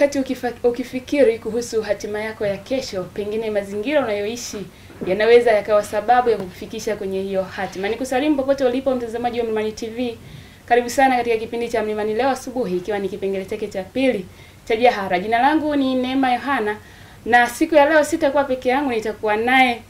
wakati ukifikiri kuhusu hatima yako ya kesho, pengine mazingira unayoishi yanaweza yakawa sababu ya kukufikisha kwenye hiyo hatima. Nikusalimu popote ulipo mtazamaji wa Mlimani TV. Karibu sana katika kipindi cha Mlimani leo asubuhi, ikiwa ni kipengele chake cha pili cha Jahara. Jina langu ni Neema Yohana, na siku ya leo sitakuwa peke yangu, nitakuwa naye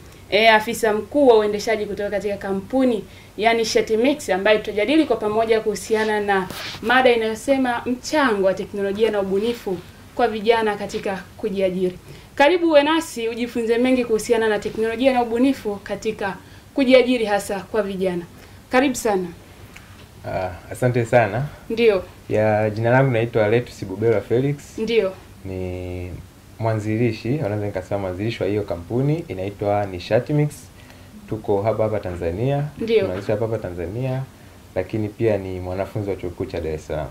afisa mkuu wa uendeshaji kutoka katika kampuni ya Nishati Mix, ambaye tutajadili kwa pamoja kuhusiana na mada inayosema mchango wa teknolojia na ubunifu kwa vijana katika kujiajiri. Karibu uwe nasi ujifunze mengi kuhusiana na teknolojia na ubunifu katika kujiajiri, hasa kwa vijana. Karibu sana. Asante sana. Ndio. Jina langu naitwa Letus Bubelwa Felix. Ndio. Ni mwanzilishi, wanaweza nikasema mwanzilishi wa hiyo kampuni inaitwa Nishati Mix. Tuko hapa Tanzania. Ndio. Tunaanzisha hapa Tanzania, lakini pia ni mwanafunzi wa chuo kikuu cha Dar es Salaam.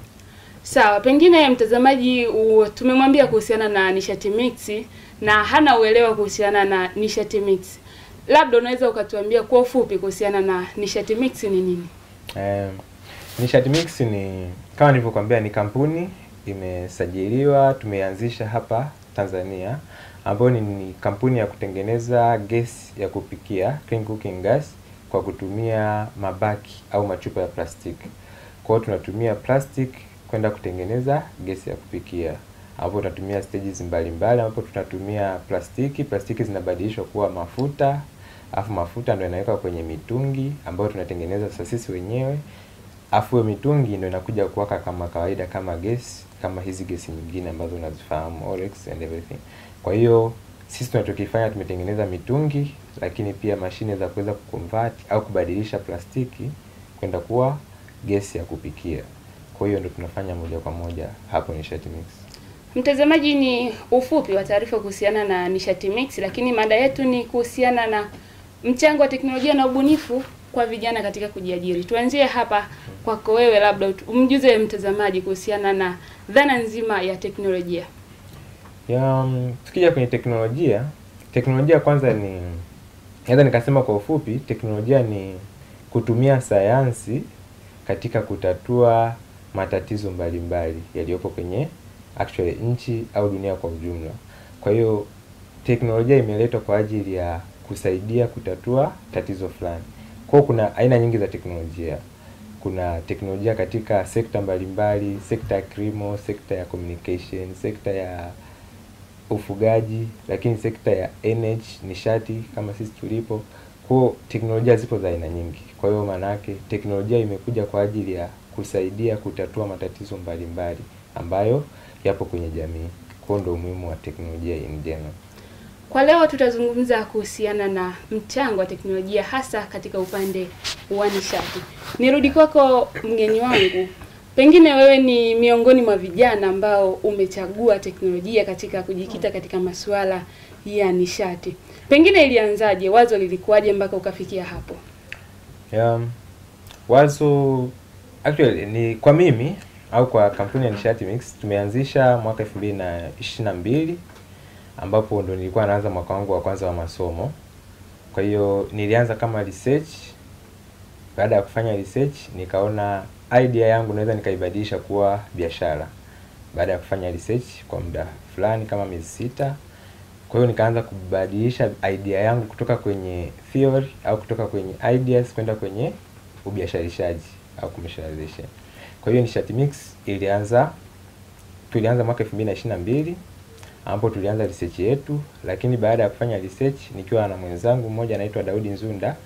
Sawa, pengine mtazamaji tumemwambia kuhusiana na Nishati Mix na hana uelewa kuhusiana na Nishati Mix. Labda unaweza ukatuambia kwa ufupi kuhusiana na Nishati Mix ni nini? Nishati Mix ni, kama nilivyokuambia, ni kampuni imesajiliwa, tumeanzisha hapa Tanzania, ambayo ni kampuni ya kutengeneza gesi ya kupikia, clean cooking gas, kwa kutumia mabaki au machupa ya plastiki. Kwa hiyo tunatumia plastic kwenda kutengeneza gesi ya kupikia, ambapo tunatumia stages mbalimbali, ambapo tunatumia plastiki zinabadilishwa kuwa mafuta, afu mafuta ndio yanawekwa kwenye mitungi ambayo tunatengeneza sisi wenyewe. Afu mitungi ndio inakuja kuwaka kama kawaida, kama gesi, kama hizi gesi nyingine ambazo unazifahamu, Orex and everything. Kwa hiyo sisi tunachokifanya, tumetengeneza mitungi, lakini pia mashine za kuweza kuconvert au kubadilisha plastiki kwenda kuwa gesi ya kupikia. Kwa hiyo ndio tunafanya moja kwa moja hapo Nishati Mix. Mtazamaji, ni ufupi wa taarifa kuhusiana na Nishati Mix, lakini mada yetu ni kuhusiana na mchango wa teknolojia na ubunifu kwa vijana katika kujiajiri. Tuanzie hapa kwako wewe, labda umjuze mtazamaji kuhusiana na dhana nzima ya teknolojia. Tukija kwenye teknolojia kwanza ni, naweza nikasema kwa ufupi, teknolojia ni kutumia sayansi katika kutatua matatizo mbalimbali yaliyopo kwenye actually nchi au dunia kwa ujumla. Kwa hiyo teknolojia imeletwa kwa ajili ya kusaidia kutatua tatizo fulani. Kwa kuna aina nyingi za teknolojia. Kuna teknolojia katika sekta mbalimbali, sekta ya kilimo, sekta ya communication, sekta ya ufugaji, lakini sekta ya energy, nishati kama sisi tulipo. Kwa teknolojia zipo za aina nyingi. Kwa hiyo maana yake teknolojia imekuja kwa ajili ya kusaidia kutatua matatizo mbalimbali ambayo yapo kwenye jamii. Kwa ndio umuhimu wa teknolojia in general. Kwa leo tutazungumza kuhusiana na mchango wa teknolojia hasa katika upande wa nishati. Nirudi kwako mgeni wangu. Pengine wewe ni miongoni mwa vijana ambao umechagua teknolojia katika kujikita katika masuala ya nishati. Pengine ilianzaje? Wazo lilikuwaje mpaka ukafikia hapo? Wazo actually ni kwa mimi au kwa kampuni ya Nishati Mix tumeanzisha mwaka 2022, ambapo ndo nilikuwa naanza mwaka wangu wa kwanza wa masomo. Kwa hiyo nilianza kama research. Baada ya kufanya research nikaona idea yangu naweza nikaibadilisha kuwa biashara. Baada ya kufanya research kwa muda fulani kama miezi 6, kwa hiyo nikaanza kubadilisha idea yangu kutoka kwenye theory au kutoka kwenye ideas kwenda kwenye ubiasharishaji au commercialization. Kwa hiyo Nishati Mix tulianza mwaka 2022, ambapo tulianza research yetu, lakini baada ya kufanya research nikiwa na mwenzangu mmoja anaitwa Daudi Nzunda,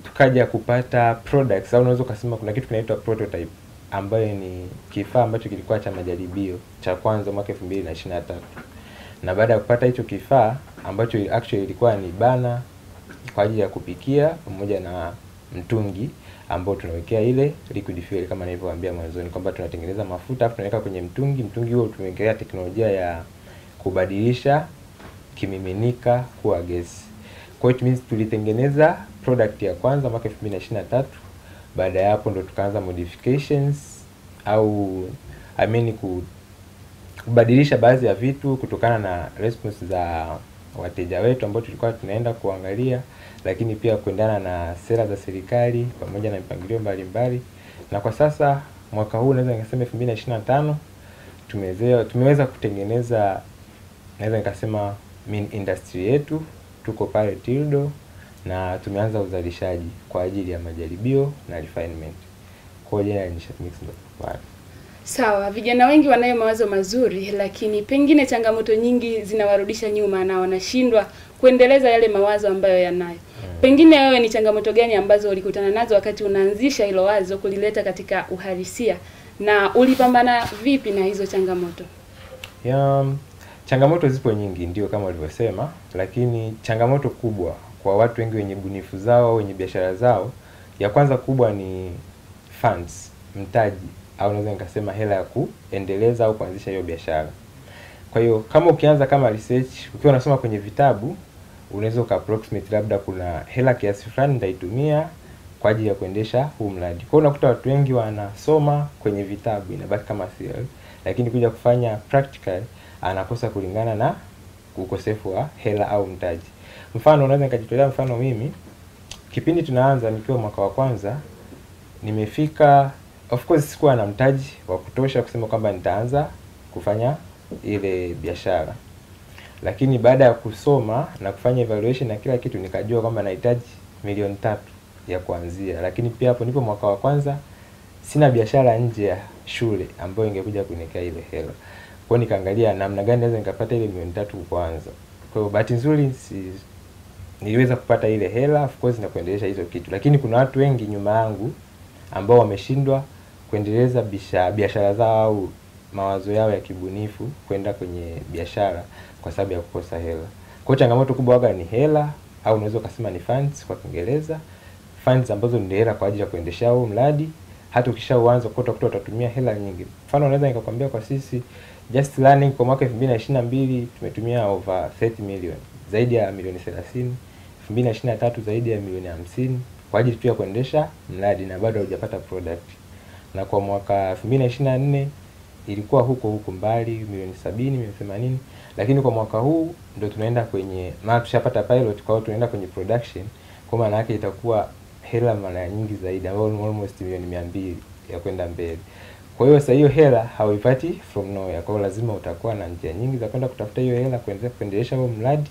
tukaja kupata products, au unaweza kusema kuna kitu kinaitwa prototype, ambayo ni kifaa ambacho kilikuwa cha majaribio cha kwanza mwaka 2023. Na baada ya kupata hicho kifaa ambacho actually ilikuwa ni bana kwa ajili ya kupikia pamoja na mtungi ambao tunawekea ile liquid fuel, kama nilivyowaambia mwanzoni kwamba tunatengeneza mafuta afu tunaweka kwenye mtungi huo tumewekea teknolojia ya kubadilisha kimiminika kuwa gesi. Kwa hiyo tulitengeneza product ya kwanza mwaka 2023. Baada ya hapo ndo tukaanza modifications au kubadilisha baadhi ya vitu kutokana na response za wateja wetu ambao tulikuwa tunaenda kuangalia, lakini pia kuendana na sera za serikali pamoja na mipangilio mbalimbali. Na kwa sasa mwaka huu naweza nikasema 2025 tumeweza kutengeneza, naweza nikasema main industry yetu, tuko pale Tildo na tumeanza uzalishaji kwa ajili ya majaribio na refinement. Kwa hiyo jina Nishat Mix ndo pale. Sawa, vijana wengi wanayo mawazo mazuri, lakini pengine changamoto nyingi zinawarudisha nyuma na wanashindwa kuendeleza yale mawazo ambayo yanayo. Pengine wewe ni changamoto gani ambazo ulikutana nazo wakati unaanzisha hilo wazo kulileta katika uhalisia, na ulipambana vipi na hizo changamoto? Changamoto zipo nyingi ndio kama ulivyosema, lakini changamoto kubwa kwa watu wengi wenye bunifu zao, wenye biashara zao, ya kwanza kubwa ni funds, mtaji, au naweza nikasema hela ya kuendeleza au kuanzisha hiyo biashara. Kwa hiyo kama ukianza kama research, ukiwa unasoma kwenye vitabu, unaweza approximate labda kuna hela kiasi fulani nitaitumia kwa ajili ya kuendesha huu mradi. Kwa hiyo unakuta watu wengi wanasoma kwenye vitabu, inabaki kama theory, lakini kuja kufanya practical anakosa kulingana na ukosefu wa hela au mtaji. Mfano unaweza nikajitolea mfano mimi, kipindi tunaanza nikiwa mwaka wa kwanza, nimefika, of course sikuwa na mtaji wa kutosha kusema kwamba nitaanza kufanya ile biashara. Lakini baada ya kusoma na kufanya evaluation na kila kitu, nikajua kwamba nahitaji 3 milioni ya kuanzia. Lakini pia hapo nipo mwaka wa kwanza, sina biashara nje ya shule ambayo ingekuja kuniwekea ile hela. Kwa hiyo nikaangalia namna gani naweza nikapata ile 3 milioni kwanza. Kwa hiyo bahati nzuri niliweza kupata ile hela of course na kuendeleza hizo kitu. Lakini kuna watu wengi nyuma yangu ambao wameshindwa kuendeleza biashara zao au mawazo yao ya kibunifu kwenda kwenye biashara kwa sababu ya kukosa hela. Kwa hiyo changamoto kubwa waga ni hela, au unaweza kusema ni funds kwa Kiingereza. Funds ambazo ni hela kwa ajili ya kuendesha huo mradi. Hata ukishaanza utakuta utatumia hela nyingi. Mfano naweza nikakwambia kwa sisi just learning kwa mwaka 2022 tumetumia over 30 million, zaidi ya milioni 30. 2023 zaidi ya milioni 50 kwa ajili tu ya kuendesha mradi na bado hujapata product. Na kwa mwaka 2024 ilikuwa huko mbali, milioni 70, milioni 80. Lakini kwa mwaka huu ndio tunaenda kwenye, maana tushapata pilot, kwa hiyo tunaenda kwenye production. Kwa maana yake itakuwa hela mara nyingi zaidi, almost milioni 200 ya kwenda mbele. Kwa hiyo sasa hiyo hela hauipati from nowhere. Kwa hiyo lazima utakuwa na njia nyingi za kwenda kutafuta hiyo hela kuendelesha huo mradi.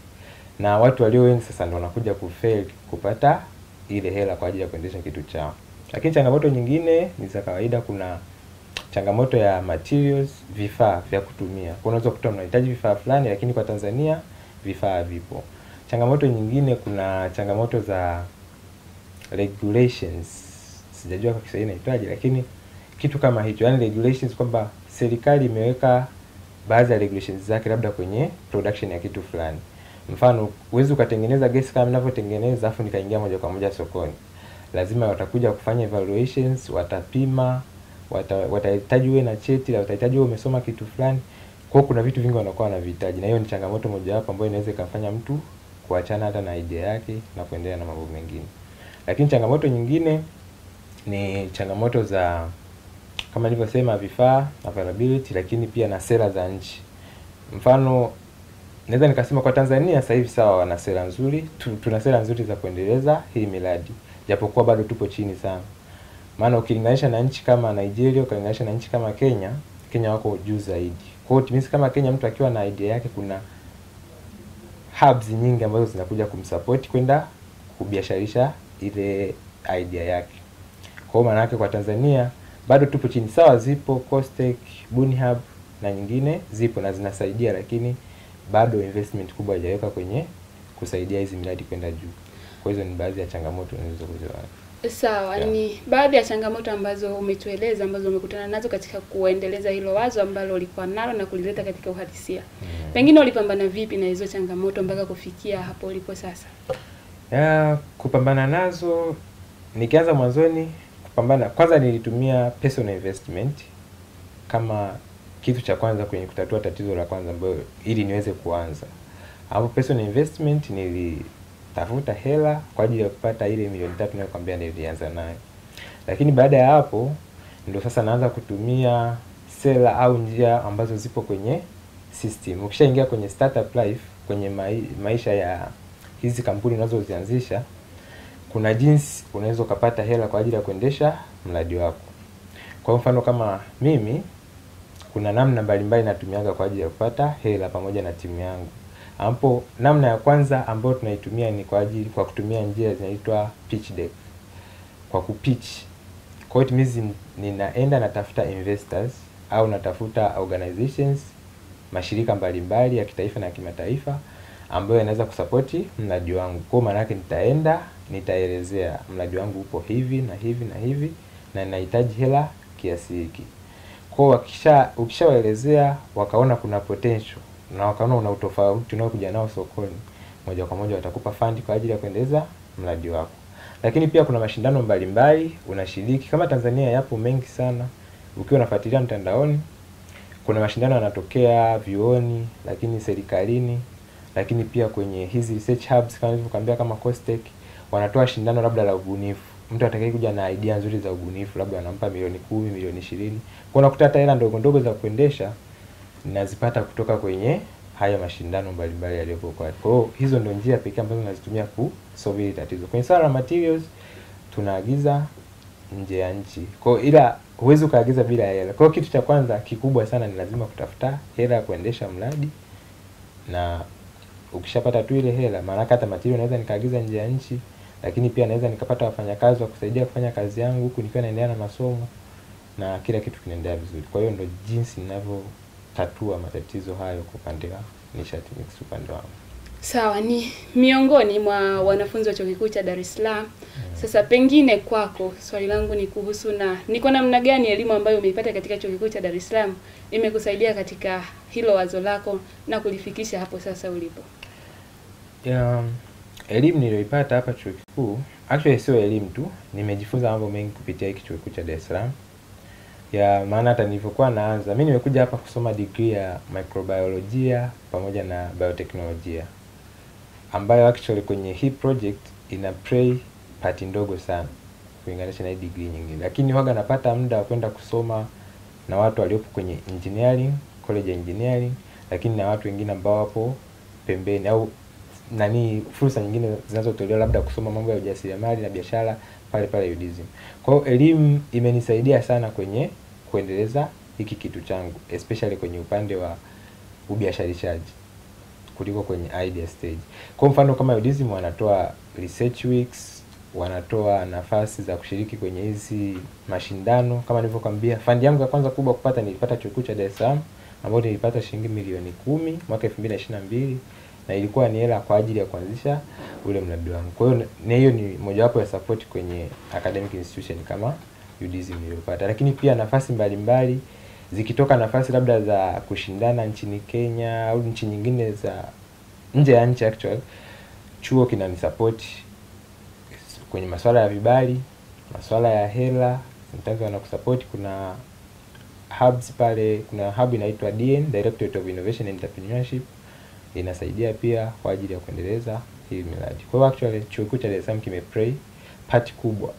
Na watu walio wengi sasa ndio wanakuja kufail kupata ile hela kwa ajili ya kuendesha kitu chao. Lakini changamoto nyingine ni za kawaida. Kuna changamoto ya materials, vifaa vya kutumia. Kwa unaweza kukuta unahitaji vifaa fulani lakini kwa Tanzania vifaa vipo. Changamoto nyingine, kuna changamoto za regulations. Sijajua kwa Kiswahili inaitwaje, lakini kitu kama hicho, yani regulations, kwamba serikali imeweka baadhi ya regulations zake labda kwenye production ya kitu fulani. Mfano, uwezi ukatengeneza gesi kama ninavyotengeneza afu nikaingia moja kwa moja sokoni. Lazima watakuja kufanya evaluations, watapima, watahitaji uwe na cheti, watahitaji uwe umesoma kitu fulani. Kwa hiyo kuna vitu vingi wanakuwa wanavihitaji, na hiyo ni changamoto moja hapo ambayo inaweza ikafanya mtu kuachana hata na idea yake na kuendelea na mambo mengine. Lakini changamoto nyingine ni changamoto za, kama nilivyosema, vifaa, availability, lakini pia na sera za nchi. Mfano, naweza nikasema kwa Tanzania sasa hivi sawa, wana sera nzuri, tuna sera nzuri za kuendeleza hii miradi, japokuwa bado tupo chini sana. Maana ukilinganisha na nchi kama Nigeria, ukilinganisha na nchi kama Kenya, Kenya wako juu zaidi. Kwa hiyo timisi kama Kenya, mtu akiwa na idea yake, kuna hubs nyingi ambazo zinakuja kumsupport kwenda kubiasharisha ile idea yake. Kwa hiyo maana yake kwa Tanzania bado tupo chini. Sawa, zipo Costech, Bunihub na nyingine zipo na zinasaidia, lakini bado investment kubwa haijaweka kwenye kusaidia hizi miradi kwenda juu. Kwa hizo ni baadhi ya changamoto nilizokuziona. Sawa, yeah. Ni baadhi ya changamoto ambazo umetueleza ambazo umekutana nazo katika kuendeleza hilo wazo ambalo ulikuwa nalo na kulileta katika uhalisia. Pengine ulipambana vipi na hizo changamoto mpaka kufikia hapo ulipo sasa? Kupambana nazo, nikianza mwanzoni kupambana, kwanza nilitumia personal investment kama kitu cha kwanza kwenye kutatua tatizo la kwanza ambayo ili niweze kuanza. Hapo personal investment nilitafuta hela kwa ajili ya kupata ile 3 milioni ninayokuambia nilianza nayo. Lakini baada ya hapo ndio sasa naanza kutumia sera au njia ambazo zipo kwenye system. Ukishaingia kwenye startup life, kwenye maisha ya hizi kampuni unazozianzisha, kuna jinsi unaweza kupata hela kwa ajili ya kuendesha mradi wako. Kwa mfano kama mimi, kuna namna mbalimbali natumiaga kwa ajili ya kupata hela pamoja na timu yangu. Ambapo namna ya kwanza ambayo tunaitumia ni kwa kutumia njia zinaitwa pitch deck. Kwa kupitch. Kwa hiyo ninaenda natafuta investors au natafuta organizations, mashirika mbalimbali ya kitaifa na ya kimataifa ambayo yanaweza kusapoti mradi wangu. Kwa maana yake nitaenda, nitaelezea mradi wangu upo hivi na hivi na hivi na ninahitaji hela kiasi hiki. Kwa ukishawaelezea wakaona kuna potential na wakaona una utofauti unaokuja nao sokoni, moja kwa moja watakupa fund kwa ajili ya kuendeleza mradi wako. Lakini pia kuna mashindano mbalimbali unashiriki. Kama Tanzania yapo mengi sana. Ukiwa unafuatilia mtandaoni, kuna mashindano yanatokea vyuoni, lakini serikalini, lakini pia kwenye hizi research hubs kama nilivyokuambia kama Costech, wanatoa shindano labda la ubunifu. Mtu atakayekuja na idea nzuri za ubunifu labda anampa milioni 10, milioni 20. Kwa unakuta hata hela ndogo ndogo za kuendesha ninazipata kutoka kwenye haya mashindano mbalimbali yaliyopo kwa. Kwa hiyo hizo ndio njia pekee ambazo nazitumia kusolve hili tatizo. Kwenye swala la materials tunaagiza nje ya nchi. Kwa hiyo ila huwezi ukaagiza bila hela. Kwa hiyo kitu cha kwanza kikubwa sana ni lazima kutafuta hela ya kuendesha mradi, na ukishapata tu ile hela, maana hata material naweza nikaagiza nje ya nchi, lakini pia naweza nikapata wafanyakazi wa kusaidia kufanya kazi yangu huku nikiwa naendelea na masomo na kila kitu kinaendelea vizuri. Kwa hiyo ndio jinsi ninavyotatua matatizo hayo kwa upande wa Nishati Mix upande wangu. Sawa, ni miongoni mwa wanafunzi wa Chuo Kikuu cha Dar es Salaam. Sasa pengine kwako swali langu ni kuhusu ni kwa namna gani elimu ambayo umeipata katika Chuo Kikuu cha Dar es Salaam imekusaidia katika hilo wazo lako na kulifikisha hapo sasa ulipo? Elimu niliyoipata hapa Chuo Kikuu, actually sio elimu tu, nimejifunza mambo mengi kupitia hiki Chuo Kikuu cha Dar es Salaam. Maana hata nilipokuwa naanza, mimi nimekuja hapa kusoma degree ya microbiolojia pamoja na biotechnology, ambayo actually kwenye hii project ina play part ndogo sana kulinganisha na hii degree nyingine. Lakini huaga napata muda wa kwenda kusoma na watu waliopo kwenye engineering, college ya engineering, lakini na watu wengine ambao wapo pembeni au fursa nyingine zinazotolewa labda kusoma mambo ya ujasiriamali na biashara pale UDSM. Kwa hiyo elimu imenisaidia sana kwenye kuendeleza hiki kitu changu, especially kwenye upande wa ubiasharishaji kuliko kwenye idea stage. Kwa mfano kama UDSM wanatoa research weeks, wanatoa nafasi za kushiriki kwenye hizi mashindano. Kama nilivyokuambia, fund yangu ya kwanza kubwa kupata nilipata Chuo Kikuu cha Dar es Salaam, ambapo nilipata shilingi milioni 10 mwaka 2022, na ilikuwa ni hela kwa ajili ya kuanzisha ule mradi wangu. Kwa hiyo ni mojawapo ya support kwenye academic institution kama UDSM nilipata. Lakini pia nafasi mbalimbali zikitoka, nafasi labda za kushindana nchini Kenya au nchi nyingine za nje ya nchi, actually chuo kinanisupport kwenye masuala ya vibali, masuala ya hela, sometimes wanakusupport. Kuna hubs pale, kuna hub inaitwa DN, Directorate of Innovation and Entrepreneurship, inasaidia pia kwa ajili ya kuendeleza hii miradi. Kwa hiyo actually Chuo Kikuu cha Dar es Salaam kimeplay part kubwa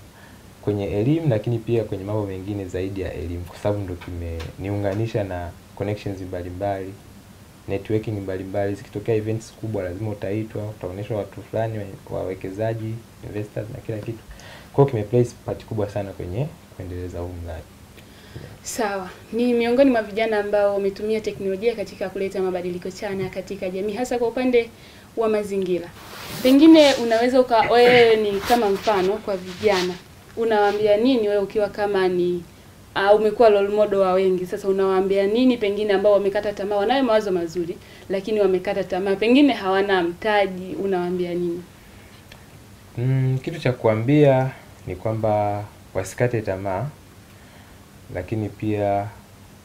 kwenye elimu, lakini pia kwenye mambo mengine zaidi ya elimu, kwa sababu ndio kimeniunganisha na connections mbalimbali, networking mbalimbali. Zikitokea events kubwa lazima utaitwa, utaonyeshwa watu fulani, wawekezaji, investors na kila kitu. Kwa hiyo kimeplay part kubwa sana kwenye kuendeleza huu mradi. Sawa, ni miongoni mwa vijana ambao wametumia teknolojia katika kuleta mabadiliko chanya katika jamii, hasa kwa upande wa mazingira. Pengine unaweza wewe ni kama mfano kwa vijana, unawaambia nini wewe ukiwa kama umekuwa role model wa wengi? Sasa unawaambia nini pengine ambao wamekata tamaa, wanayo mawazo mazuri lakini wamekata tamaa, pengine hawana mtaji, unawaambia nini? Kitu cha kuambia ni kwamba wasikate tamaa, lakini pia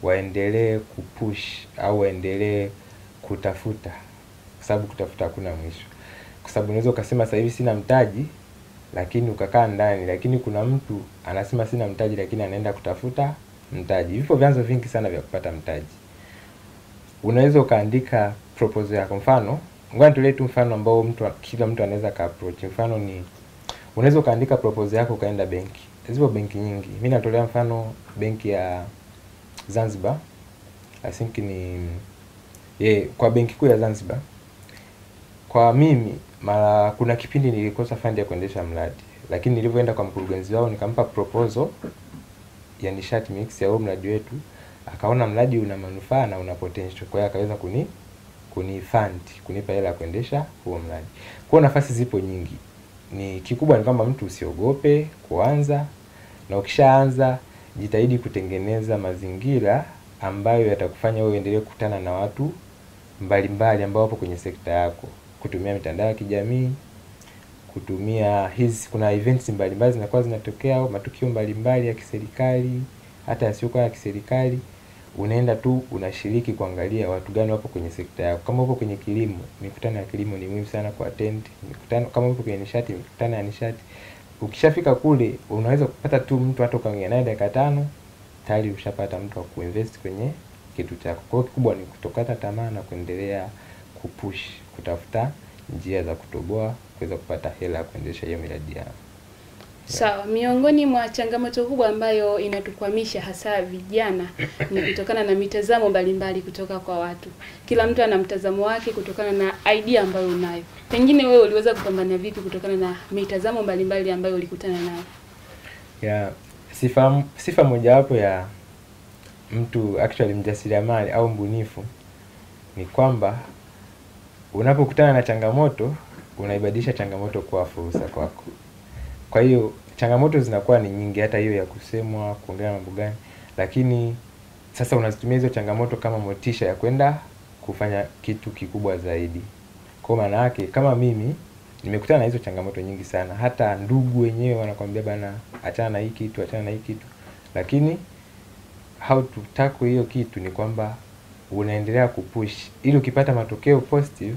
waendelee kupush au waendelee kutafuta, kwa sababu kutafuta hakuna mwisho. Kwa sababu unaweza ukasema sasa hivi sina mtaji, lakini ukakaa ndani, lakini kuna mtu anasema sina mtaji lakini anaenda kutafuta mtaji. Vipo vyanzo vingi sana vya kupata mtaji. Unaweza ukaandika proposal yako. Mfano, ngoja nitolee tu mfano ambao kila mtu anaweza ka approach. Mfano ni unaweza ukaandika proposal yako ukaenda benki. Zipo benki nyingi. Mimi natolea mfano benki ya Zanzibar. I think kwa benki kuu ya Zanzibar. Kwa mimi kuna kipindi nilikosa fund ya kuendesha mradi, lakini nilivyoenda kwa mkurugenzi wao nikampa proposal ya Nishati Mix ya huo mradi wetu, akaona mradi una manufaa na una potential, kwa hiyo akaweza kunifund, kunipa hela ya kuendesha huo mradi. Kwa nafasi zipo nyingi. Ni kikubwa ni kwamba mtu usiogope kuanza, na ukishaanza jitahidi kutengeneza mazingira ambayo yatakufanya wewe uendelee kukutana na watu mbalimbali ambao wapo kwenye sekta yako, kutumia mitandao ya kijamii, kutumia kuna events mbalimbali zinakuwa zinatokea, matukio mbalimbali ya kiserikali hata yasiokuwa ya kiserikali. Unaenda tu unashiriki kuangalia watu gani wapo kwenye sekta yako. Kama upo kwenye kilimo, mikutano ya kilimo ni muhimu sana ku attend. Mikutano kama upo kwenye nishati, mikutano ya nishati. Ukishafika kule unaweza kupata tu mtu hata ukaongea naye dakika 5, tayari ushapata mtu wa kuinvest kwenye kitu chako. Kwa hiyo kikubwa ni kutokata tamaa na kuendelea kupush, kutafuta njia za kutoboa kuweza kupata hela kuendesha hiyo miradi yako. Sawa, miongoni mwa changamoto kubwa ambayo inatukwamisha hasa vijana ni kutokana na mitazamo mbalimbali kutoka kwa watu. Kila mtu ana mtazamo wake kutokana na idea ambayo unayo. Pengine wewe uliweza kupambana vipi kutokana na mitazamo mbalimbali ambayo ulikutana nayo? Ya sifa mojawapo ya mtu actually mjasiriamali au mbunifu ni kwamba unapokutana na changamoto unaibadilisha changamoto kuwa fursa kwako. Kwa hiyo changamoto zinakuwa ni nyingi, hata hiyo ya kusemwa, kuongea mambo gani, lakini sasa unazitumia hizo changamoto kama motisha ya kwenda kufanya kitu kikubwa zaidi. Kwa maana yake kama mimi nimekutana na hizo changamoto nyingi sana, hata ndugu wenyewe wanakuambia bana achana na hii kitu, achana na hii kitu, lakini how to tackle hiyo kitu ni kwamba unaendelea kupush ili ukipata matokeo positive,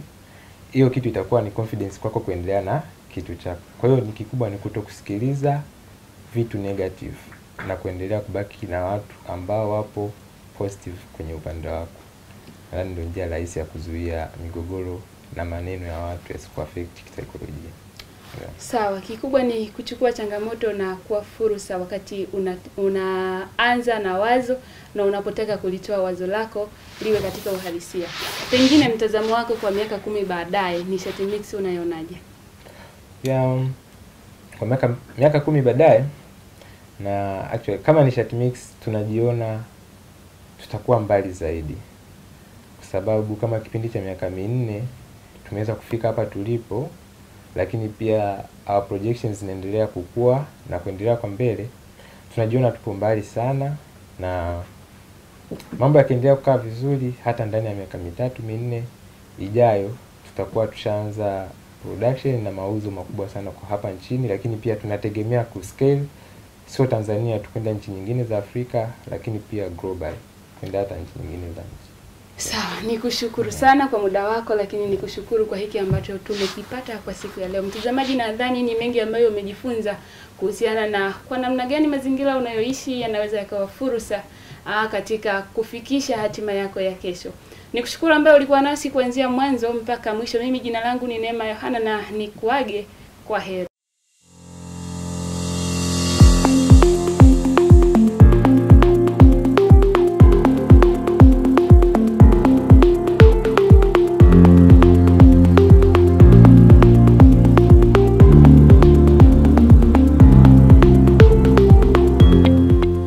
hiyo kitu itakuwa ni confidence kwako kuendelea na kitu chako. Kwa hiyo ni kikubwa ni kutokusikiliza vitu negative na kuendelea kubaki na watu ambao wapo positive kwenye upande wako. Yaani ndio njia rahisi ya kuzuia migogoro na maneno ya watu yasikuaffect kisaikolojia. Yeah. Sawa, kikubwa ni kuchukua changamoto na kuwa fursa wakati unaanza na wazo na unapotaka kulitoa wazo lako liwe katika uhalisia. Pengine mtazamo wako kwa miaka 10 baadaye Nishati Mix unaionaje? Kwa miaka 10 baadaye, na actually kama Nishati Mix tunajiona tutakuwa mbali zaidi. Kwa sababu kama kipindi cha miaka 4 tumeweza kufika hapa tulipo, lakini pia our projections zinaendelea kukua na kuendelea kwa mbele. Tunajiona tupo mbali sana, na mambo yakiendelea kukaa vizuri hata ndani ya miaka 3-4 ijayo tutakuwa tushaanza production na mauzo makubwa sana kwa hapa nchini, lakini pia tunategemea kuscale sio Tanzania tukwenda nchi nyingine za Afrika, lakini pia global kwenda hata nchi nyingine za nchi. Sawa, nikushukuru sana kwa muda wako, lakini nikushukuru kwa hiki ambacho tumekipata kwa siku ya leo. Mtazamaji, nadhani ni mengi ambayo umejifunza kuhusiana na kwa namna gani mazingira unayoishi yanaweza yakawa fursa katika kufikisha hatima yako ya kesho. Nikushukuru ambaye ulikuwa nasi kuanzia mwanzo mpaka mwisho. Mimi jina langu ni Neema Yohana na nikuage kwa heri.